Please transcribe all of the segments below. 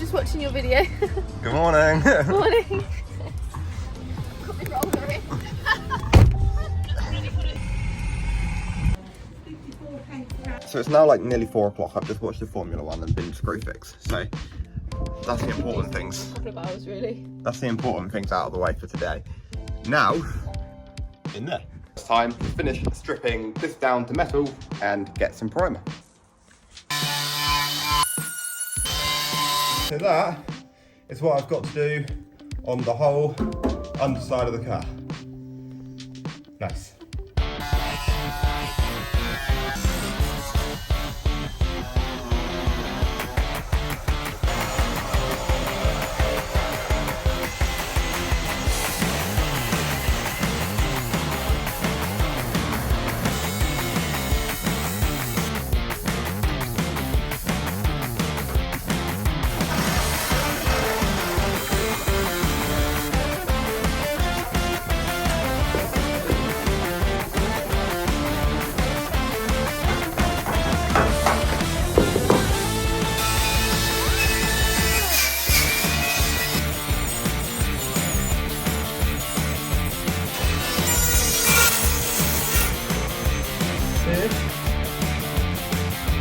just watching your video. Good morning. Morning. So it's now like nearly 4 o'clock. I've just watched the Formula One and been screw fix. So that's the important things. A couple of hours, really. That's the important things out of the way for today. Now, in there. It's time to finish stripping this down to metal and get some primer. So that is what I've got to do on the whole underside of the car. Nice.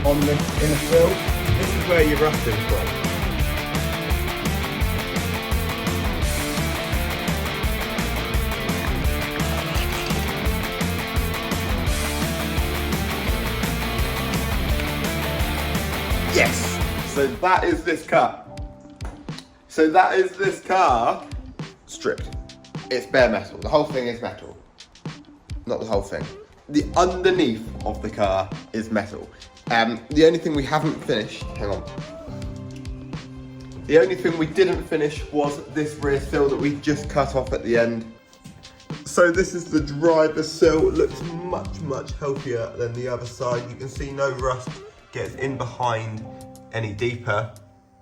On this inner sill, this is where your rust is from. Yes! So that is this car. So that is this car stripped. It's bare metal. The whole thing is metal. Not the whole thing. The underneath of the car is metal. The only thing we haven't finished, hang on. The only thing we didn't finish was this rear sill that we just cut off at the end. So this is the driver's sill. It looks much, much healthier than the other side. You can see no rust gets in behind any deeper.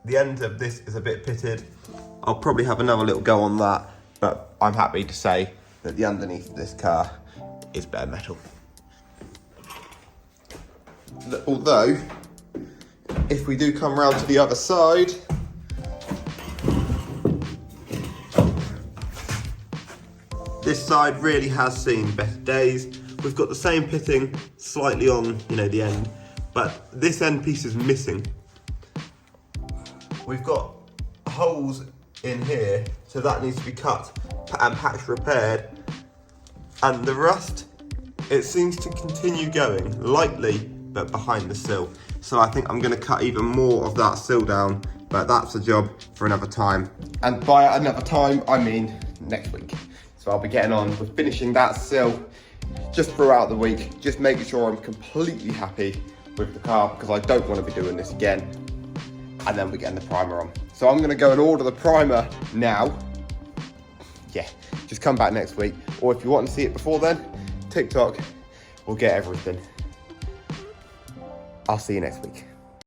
The end of this is a bit pitted. I'll probably have another little go on that, but I'm happy to say that the underneath of this car is bare metal. Although, if we do come round to the other side, this side really has seen better days. We've got the same pitting slightly on, the end, but this end piece is missing. We've got holes in here, so that needs to be cut and patch repaired. And the rust, it seems to continue going, lightly, but behind the sill. So I think I'm gonna cut even more of that sill down, but that's a job for another time. And by another time, I mean next week. So I'll be getting on with finishing that sill just throughout the week, just making sure I'm completely happy with the car, because I don't wanna be doing this again. And then we're getting the primer on. So I'm gonna go and order the primer now. Yeah, just come back next week. Or if you want to see it before then, TikTok will get everything. I'll see you next week.